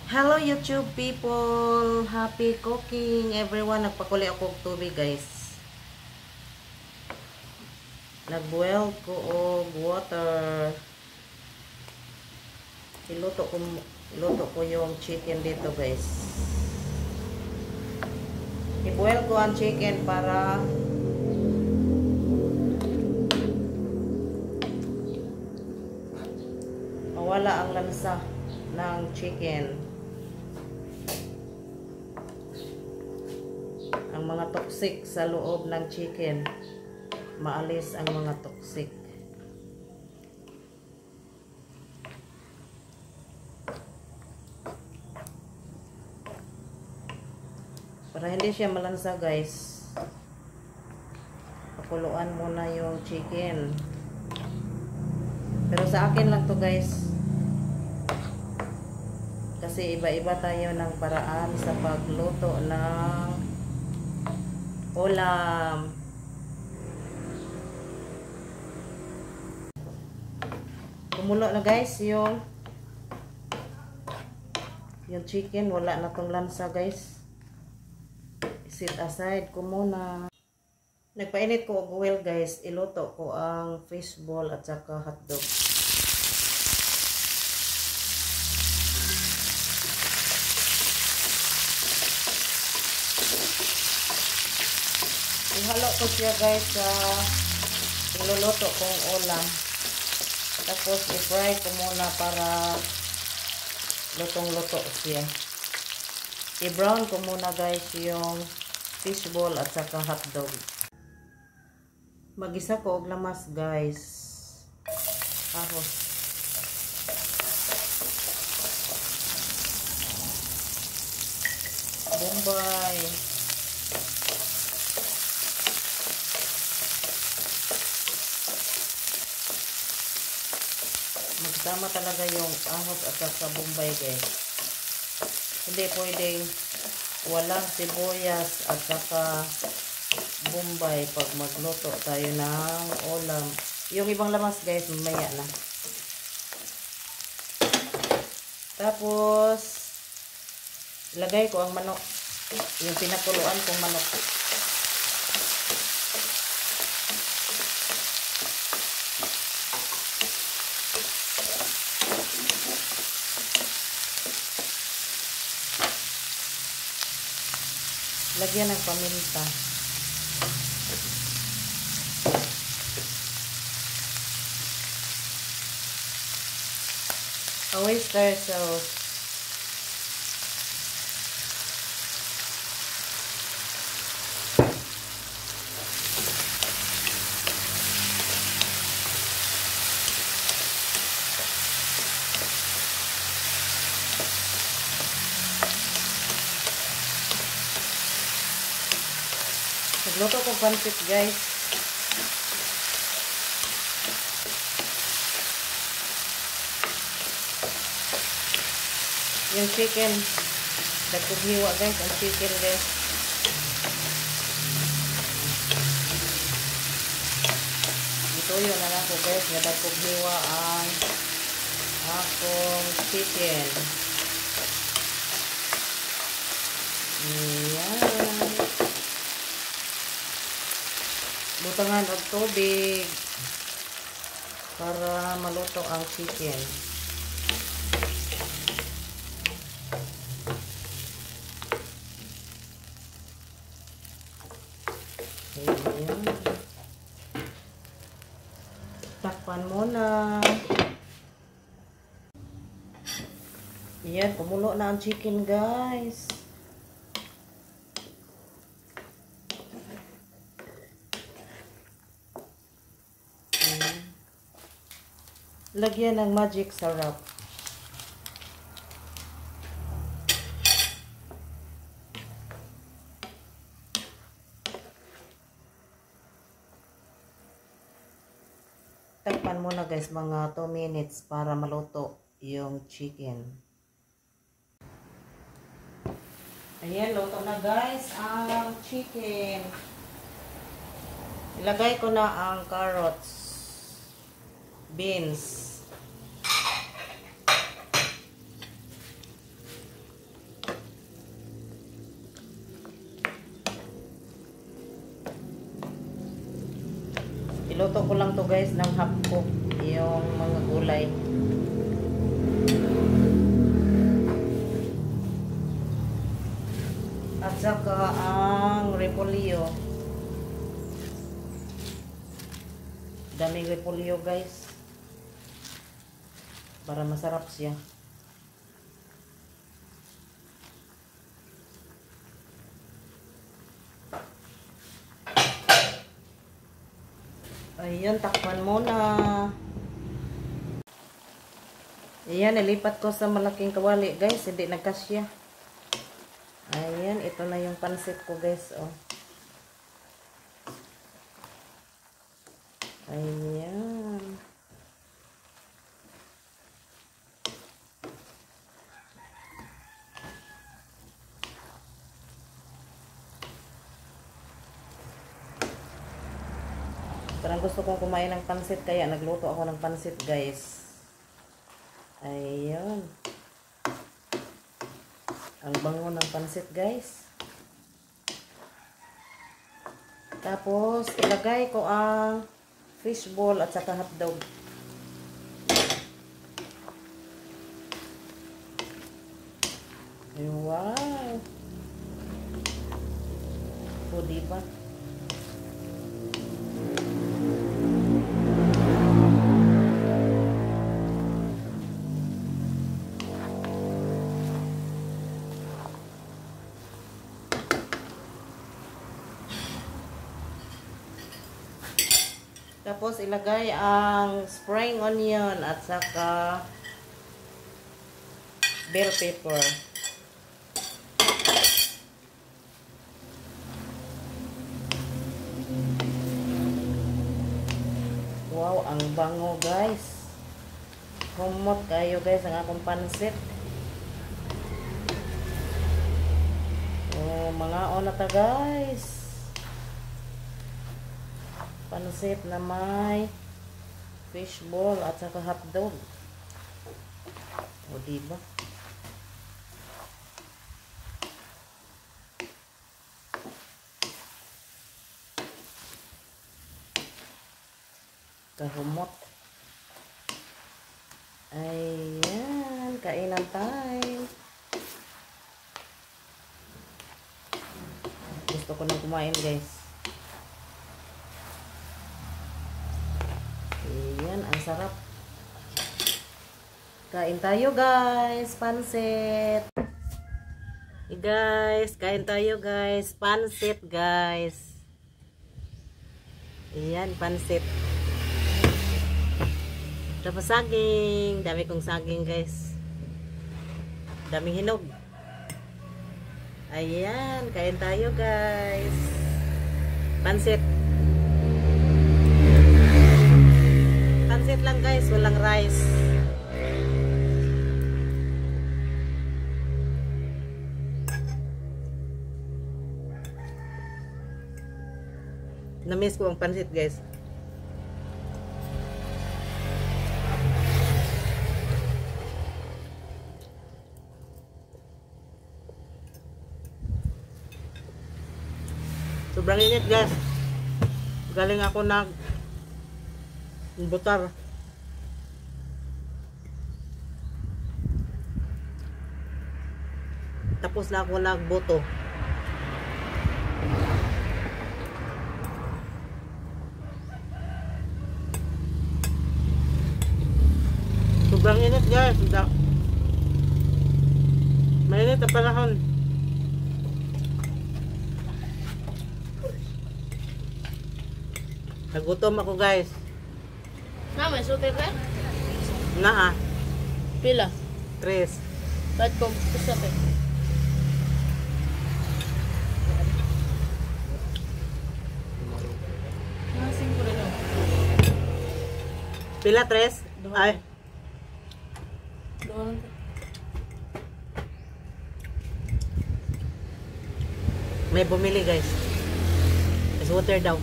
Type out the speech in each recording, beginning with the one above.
Hello YouTube people! Happy cooking everyone! Nagpakuli ako og tubig guys. Nagboil ko og water. Iluto ko yung chicken dito guys. I-boil ko ang chicken para mawala ang lansa ng chicken. Ang mga toxic sa loob ng chicken, maalis ang mga toxic. Para hindi siya malansa guys, pakuluan muna yung chicken. Pero sa akin lang to guys, kasi iba-iba tayo ng paraan sa pagluto ng ulam. Kumulo na guys yung chicken, wala na tong lansa guys. Set aside ko muna. Nagpainit ko og oil guys, iluto ko ang fishball at saka hotdog. Ihalo ko siya guys sa iluluto kong ulam. Tapos i-fry ko muna para lutong-luto siya. I-brown ko muna guys yung fishball at saka hotdog. Magisa ko og lamas guys. Ahos. Bombay. Magsama talaga yung ahos at saka bombay guys. Hindi pwedeng walang sibuyas at saka bombay pag magluto tayo ng ulam. Yung ibang lamas guys, mamaya na. Tapos ilagay ko ang manok, yung pinakuluan kong manok. Lagyan ng paminta. Oyster sauce. Nagluto ko pancit guys. Yung chicken, nagkughiwa guys, ang chicken guys. Ituyo na lang ko guys, nagkughiwa ang akong chicken. Ayan. Butangan og tubig para maluto ang chicken. Ayan. Takpan muna. Ayan, kumulo na ang chicken guys. Lagyan ng magic syrup. Takpan muna guys mga 2 minutes para maluto yung chicken. Ayan, luto na guys ang chicken. Ilagay ko na ang carrots, beans, Iluluto ko lang to guys ng half cook yung mga gulay. At saka ang repolyo. Daming repolyo guys. Para masarap siya. Ayan, takpan muna. Ayan, nilipat ko sa malaking kawali guys. Hindi nagkasya. Ayan, ito na yung pansit ko guys. Oh. Ayan. Parang gusto kong kumain ng pansit kaya nagluto ako ng pansit guys. Ayan. Ang bango ng pansit guys. Tapos ilagay ko ang fishball at saka hotdog. Wow. O diba? Tapos ilagay ang spring onion at saka bell pepper. Wow, ang bango guys. Humot kayo guys ang akong pansit. Oh, mga na ta guys. Pansit na may fishball at saka hotdog. O diba? Kahumot. Ayan, kainan time. Gusto ko na kumain guys. Ayan, ang sarap. Kain tayo guys, pansit. Hey guys, kain tayo guys, pansit guys. Ayan, pansit. Tapos saging, dami kong saging guys. Daming hinog. Ayan, kain tayo guys. Pansit. Pansit lang guys, walang rice. Na-miss ko ang pansit guys. Sobrang init guys. Galing ako butar. Tapos na ako nagboto. Sobrang init guys. Mainit ang panahon. Nagutom ako guys. Na, may suti ka? Naa. Pila? 3. Ba't kong usap eh? Nasing ko rin ako. Pila 3? Ay. Doon. May bumili guys. Is water daw.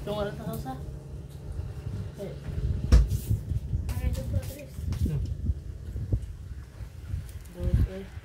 Doon ka lang sa kausa? Eh. Ay, doon pa, Tris. Agoy.